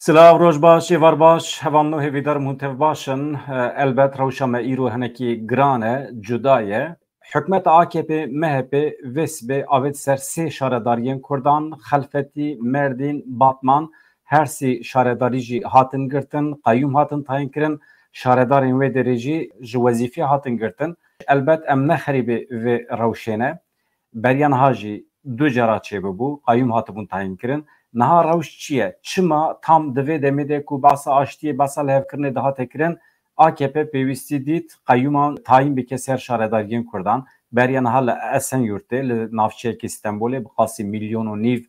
Silav roj baş, var baş, hevan no hevidar muhtev başın, elbet rawşa îro hinekî giran e, cuda ye. Hikûmeta AKP, MHP, Vesbe, avet ser sê şaredariyên Kurdan, Xelfetî, Merdîn, Batman, her sê şaredarî jî hatin girtin, qayyum hatin tayin kirin, şaredarên wê derê jî ji wezîfê hatin girtin. Elbet em nexerîbê vê rewşêne. Beriyan ha jî du cara çêbibû, qayyum hatibûn tayin kirin. Niha rewş çi ye? Çima tam divê demê de ku basa aştiyê, basa levkirinê dihate kirin, AKP pêwîstî dît qayyûman tayin bike ser şaredariyên Kurdan. Beriya niha li Esenyurtê, li navçeyekî Stenbolê bi qasî milyon û nîv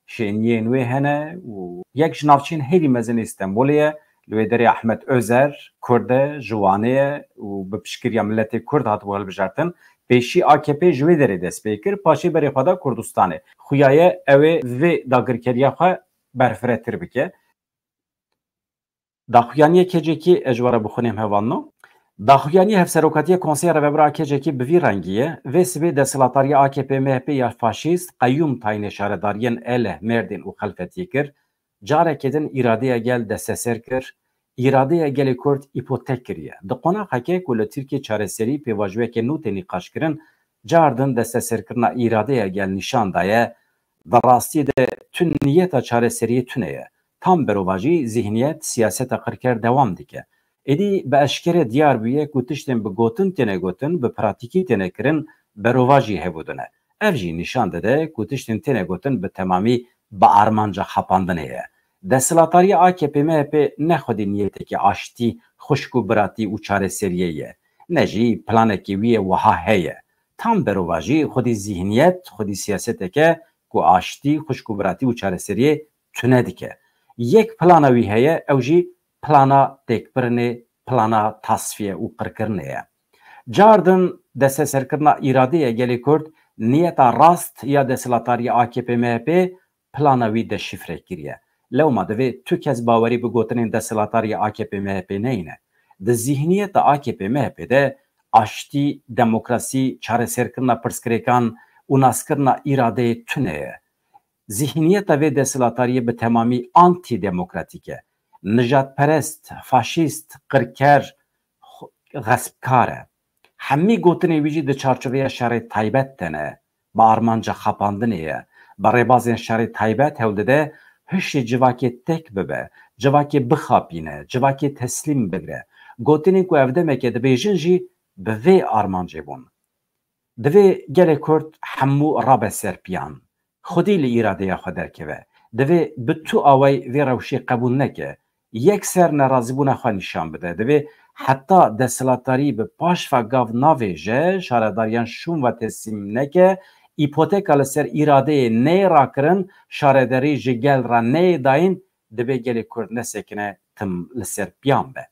şêniyên wê hene û yek ji navçeyên herî mezin ê Stenbolê ye. Li wê derê Ahmet Özer, Kurd e, ji Wanê ye û bi piştgiriya milletê Kurd hatibû hilbijartin. Pêşî AKP ji wê derê dest pê kir, paşê berê xwe da Kurdistanê. Xuya ye ew ê vê dagirkeriya xwe berfiretir bike. Daxuyaniyê kecekî ez ji we re bixwînim hevanno. Daxuyaniyê hevserokatiya Konseya Revebera kecekî bi vî rengî ye. Vê sibê desthilatariya AKP, MHP ya faşîst qayyum tayinê şaredariyên Eleh, Merdin û Xelfetiyê kir. Carekê din îradeya gel desteser kir. İradeya gelê Kurd îpotek kiriye. Di qonaqekê ku li Tirkiye çareserî pêvajiyekê nû tê nîqaş kirin, car din desteserkirina îradeya gel nîşan daye, di rastiyê de tune niyeta çareseriyê tune ye. Tam berovajî zihniyet siyaseta qirker dewam dike. Êdî bi eşkerê diyar bûye ku tiştên bi gotin têne gotin, bi pratikî têne kirin, berova jî hebûdine. Ev jî nîşan dide ku tiştên têne gotin bi temamî bi armanca xapandinê ye. Desthilatariya AKP, MHP ne xwedî niyetekî aştî, xuşk û biratî û çareseriyê ye. Ne jî planekî wî ye wiha heye. Tam berova jî xwedî zihniyet, xwedî siyaseteke ku aştî, xuşk û biratî û çareseriyê tune dike. Yek plana wî heye, ew jî plana têkbirinê, plana tasfiye û qirkirinê ye. Car din desteserkirina îradeya gelê Kurd, niyeta rast ya desthilatariya AKP, MHP plana wî deşifre kiriye. Lewma divê tu kes bawerî bi gotinên desthilatariya AKP, MHP neyîne. Di zihniyeta AKP, MHP de aştî, demokrasî, çareserkirina pirsgirêkan û naskirina îradeyê tune ye. Zihniyeta vê desthilatariyê bi temamî antîdemokratîk e. Nijadperest, faşîst, qirker, xespkar e. Hemî gotinê wî jî di çarçoveya şerê taybet tene, bi armanca xapandinê ye. Bi rêbazên şerê taybet hewl dide hişê civakê tek bibe, civakê bixapîne, civakê teslîm bigire. Gotinên ku ev demeke dibêjin jî bi vê armancê bûn. Divê gelê Kurd hemû rabe ser piyan. Xwedî li îradeya xwe derkeve. Divê bi tu away vê rewşê qebûl neke. Yekser nerazîbûna xwe nîşan bide. Divê heta desthilatarî bi paş ve gav navêje, şaredariyan şûn ve teslîm neke, îpoteka li ser îradeyê nê rakirin, şaredarî ji gel ra nê dayîn, divê gelê Kurd nesekine tim li ser piyan be.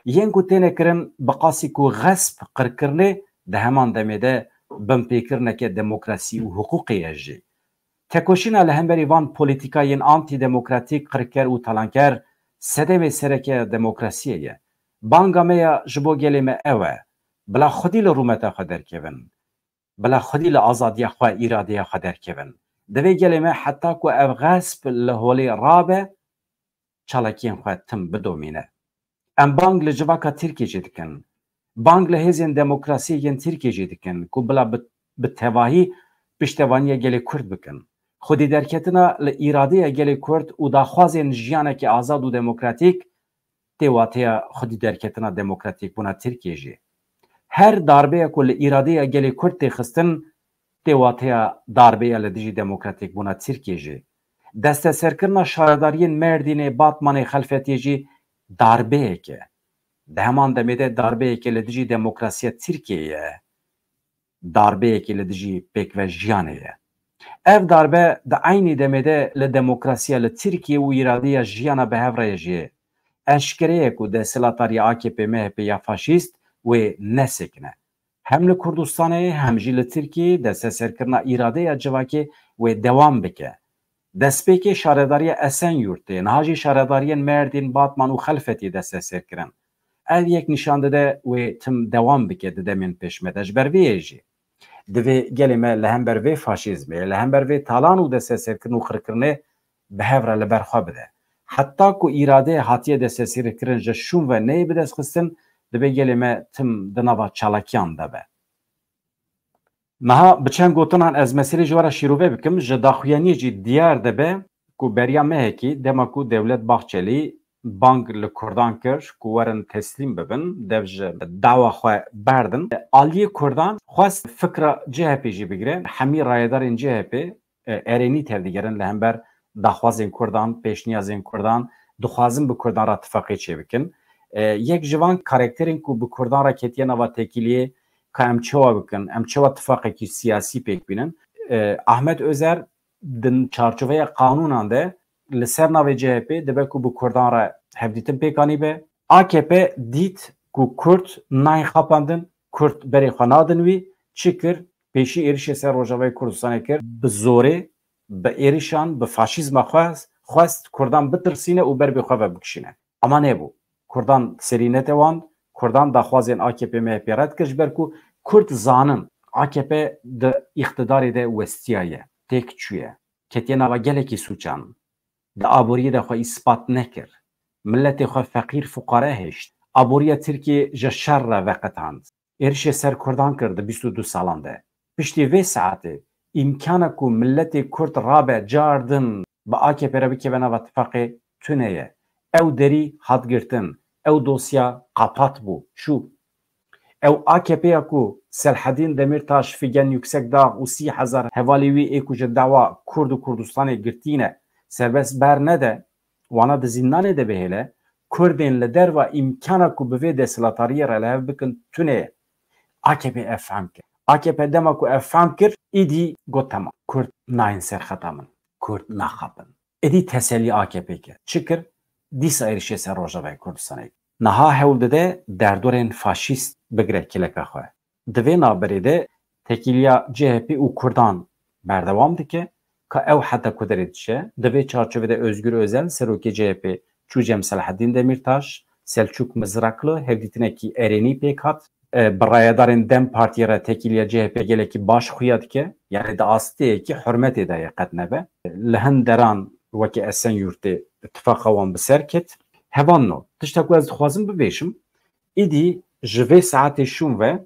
Yên ku têne kirin bi qasî ku xesp qirkirinê di heman demê de binpêkirineke demokrasî û hukûqê ye jî. Tekoşîna li hemberî van polîtîkayên antîdemokratîk, qirker û talanker sedemê serekeya demokrasiyê ye. Banga me ya ji bo gelê me ew e. Bila xwedî li rûmeta xwe derkevin. Bila xwedî li azadiya xwe, îradeya xwe derkevin. Divê gelê me heta ku ev xesp li holê rabe, çalakiyên xwe tim bidomîne. Em bang li civaka Tirkiye jî dikin. Bang li hêzên demokrasiyên Tirkiye jî dikin ku bila bi tevahî piştevaniya gelê Kurd bikin. Xwedî derketina li îradeya gelê Kurd û daxwazên jiyanekî azad û demokratîk tê wateya xwedî derketina demokratîk bûna Tirkiye jî. Her darbeya ku li îradeya gelê Kurd tê xistin tê wateya darbeya li dijî demokratîk bûna Tirkiye jî. Desteserkirina şaredariyên Merdînê, Batmanê, Xelfetiyê jî darbeyek e. Di heman demê de darbeyekê li dijî demokrasiya Tirkiyeyê ye. Darbeyekê li dijî pêkvejiyanê ye. Ev darbe di aynî demê de li demokrasiya li Tirkiye û îradeya jiyana bihevre jî ye. Eşkereyek û desthilatariya AKP, MHP ya faşîst wê nesekine. Hem li Kurdistanê hem jî li Tirkiye desteserkirina îradeya civakê wê dewam bike. Destpêkê şaredariya Esenyurtê, niha jî şaredariyên Merdîn, Batman û Xelfetiyê desteserkirin. Ev yek nîşan dide wê tim dewam bike di demên pêşme de ji ber vê jî. Divê gelê me li hember vê faşîzmê, li hember vê talan û desteserkirin û xirkirinê bi hev re li ber xwe bide. hatta ku irade hatiye de sesiri kirin ji şûn ve neyê bi dest xistin dibe gelê me tim di nava çalakiyan de be. Meha bi çend gotinan ez meselê ji wara şîrove bikim ji daxuyaniyê jî diyar dibe ku beriya me hekî dema ku Devlet Bahçeli bang li Kurdan kir ku werin teslîm bibin dev ji dawa xwe berdin. Aliyê Kurdan xwest fikra CHP jî bigire hemî rayedarên CHP erênî tevdigerin li hember daxwazên Kurdan, pêşniyazên Kurdan dixwazin bi Kurdan ra tifaqê çêbikin. Yek ji van karakterên ku bi Kurdan ra ketiye nava tekiliyê ka em çawa bikin, em çawa tifaqekî siyasî pêk bînin. Ahmet Özer din çarçoveya kanûnan de li ser navê CHP dibe ku bi Kurdan ra hevdîtin pêkanî be. AKP dît ku Kurd nayên xapandin, Kurd berê xwe nadin wî çi kir? Pêşî êrişê ser Rojavayê Kurdistanê kir bi zorê bi êrişan bi faşîzma xwest Kurdan bitirsîne û ber bê xwe ve bikişîne. Ama nebû. Kurdan serî netewand, Kurdan daxwazên AKP MHP red kir ji ber ku Kurd zanin AKP di îxtidarê de westiyaye, têk çûye, ketiye nava gelekî sûçan, di aboriyê de xwe îspat nekir, milletê xwe feqîr fuqare hêşt, aboriya Tirkiye ji şer re veqetand, êrişê ser Kurdan kir di 22 salan de. Piştî vê saetê îmkana ku milletê Kurd rabe cardin bi AKP re bikeve nava tifaqê tune ye. Ew derî hat girtin, ew dosya qapat bû. Şû ew AKP'ya ku Selhedîn Demirtaş, Figen Yüksekdağ û 30,000 hevalê wî ê ku ji dawa Kurd û Kurdistanê girtîne serbest ber nede, wana di zindanê de bihêle, Kurdên li derva îmkana ku bi vê desthilatariyê re li hev bikin tune ye. AKP ev fehm kir. AKP dema ku ev fehm kir, îdî got temam. Kurd nayên serxeta min. Kurd naxapin. Êdî tesellî AKP kir. Çi kir? Dîsa êrişê ser Rojavayê Kurdistanê. Niha hewl dide derdorên faşîst bigire kileka xwe. Di vê naberê de tekîliya CHP û Kurdan berdewam dike ka ew heta ku derê dişe. Di vê çarçovê de Özgür Özel, serokê CHP çû cem Selhedîn Demirtaş, Selçuk Mızraklı hevdîtinekî erênî pêk hat. Bi rayedarên Dem Partiyê re tekîliya CHP gelekî baş xuya dike. Yani di astiyekî hurmetê de ye qet nebe. Li hin deran wekî Esenyurtê ittifaqa wan bi ser ket. Hevan no. Tiştek ku ez dixwazim bibêjim, îdî ji vê saetê şûn ve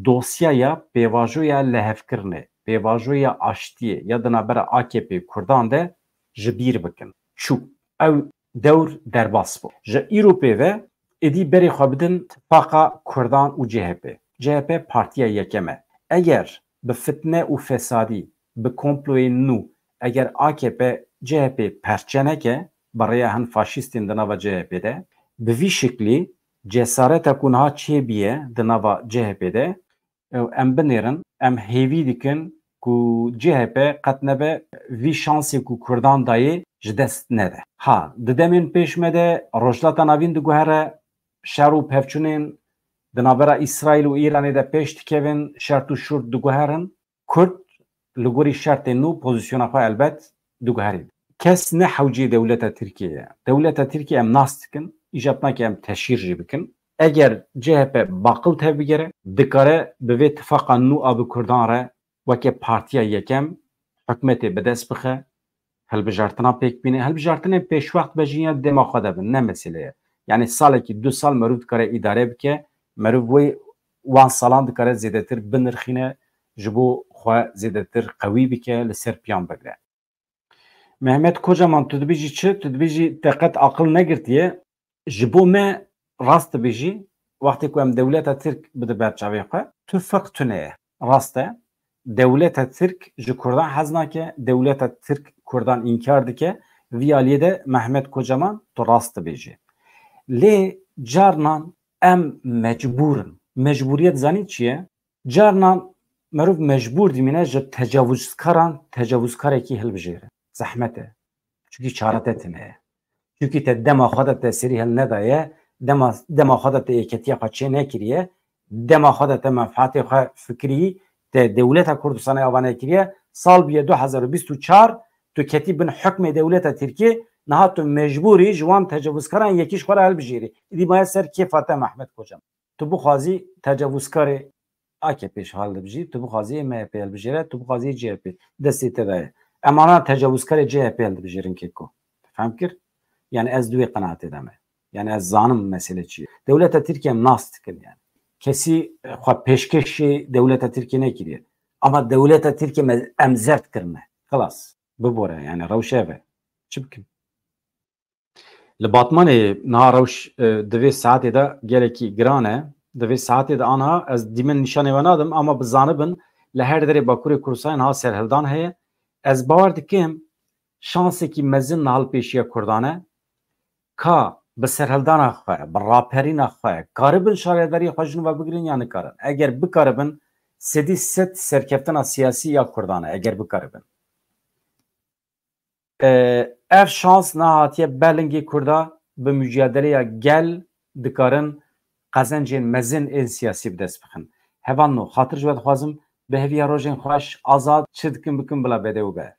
dosyaya pêvajoya lehevkirinê, pêvajoya aştiyê ya di navbera AKP Kurdan de ji bîr bikin. Çû ew dewr derbas bû. Ji îro pêve êdî berê xwe bidin tifaqa Kurdan û CHP. CHP partiya yekem e. Eger bi fitne û fesadî, bi komployên nû, eger AKP CHP perçe neke baraya hin faşîstên di nava CHP'de bi vî şeklî cesareta ku niha çêbîye di nava CHP'de em binêrin, em hêvî dikin ku CHP qet nebe vî şansê ku Kurdan dayê ji dest nede. Ha, di demên pêş me de rojhilata navîn diguhere, şer û pevçûnên di navbera İsraîl û İranê de pêş dikevin, şert û şûr diguherin. Kurd li gorî şertên nû pozisyona xwe elbet diguherîn. Kes ne hewcê dewleta Tirkiye. Dewleta Tirkiye em nas dikin, îjab nake em teşhîr jî bikin. Eger CHP baqil tev bigere, dikare bi vê tifaqa nû a bi Kurdan re weke partiya yekem hikûmetê bi dest bixe, hilbijartina pêk bîne. Hilbijartinên pêşwext bejîya dêma xwe de bin, ne mesele ye. Yani salekî 2 sal merûv dikare îdare bike, merûv wê wan salan dikare zêdetir binirxîne, ji bo xwe zêdetir qewî bike, li ser piyan bigire. Mehmet Kocaman tu dibêjî çi? Tu dibêjî te qet aqil negirtiye. Ji bo me rast dibêjî wextê ku em dewleta Tirk bide berçavê xwe, tu feq tune ye. Rast e. Dewleta Tirk ji Kurdan hez nake, dewleta Tirk Kurdan inkar dike. Vî aliyê de Mehmet Kocaman tu rast dibêjî. Lê carnan em mecbûrin. Mecburiyet zanî çi ye? Carnan merûv mecbûr dimîne ji tecavuzkaran tecavuzkarekî hilbijêre. Zehmet e. Çünkü çare te ne? Çünkü te dema xwe de te serî hil nedaye, dema xwe de te yeketiya xwe çê nekiriye, dema xwe de te menfaatê xwe fikirî te dewleta Kurdistanê ava nekiriye, sal biye 2024 tu ketî bin hukmê dewleta Tirkiye, niha tu mecbûrî ji wan tecavuzkaran yekî ji xwe re hilbijêrî. İdî maye ser kêfa te Mehmet Kocaman. Tu bixwazî tecavuzkarê AKP ji hal dibijî, tu bixwazî MHP hilbijêre, tu bixwazî CHP. Destê te de ye. Emana tecavuzkarê CHP hilbijêrin kêko. Fehm kir? Yani ez duê qenaat edeme. Yani ez zanim mesele çi. Devleta Tirkiye nas dikin yani. Kesi xwe pêşkeşê devleta Tirkiye nekiriye. Ama devleta Tirkiye em zert kirine. Xelas. Bibore yani rewşe ev e. Çi bikin? Li Batmanê niha rewş divê saetê de gelekî giran e. Divê saetê de aniha ez dîmin nîşanê we nadim ama bizanibin li her derê Bakurê Kurdistanê niha serhildan heye. Ez bawer dikim şansekî mezin li hilpêşiya Kurdan e ka bi serhildana xwe, bi raperîna xwe karibin şaredariyê xwe ji nû ve bigirin ya nikarin. Eger bikaribin sedî sed serkeftina siyasî ya Kurdan e eger bikaribin. Ev şans nehatiye Berlingê Kurda bi mücadeleya gel dikarin qezencên mezin ên siyasî bi dest bixin. Hevan no xatir ji we dixwazim bi heviya rojên xweş azad çi dikin bikin bila bedê û be.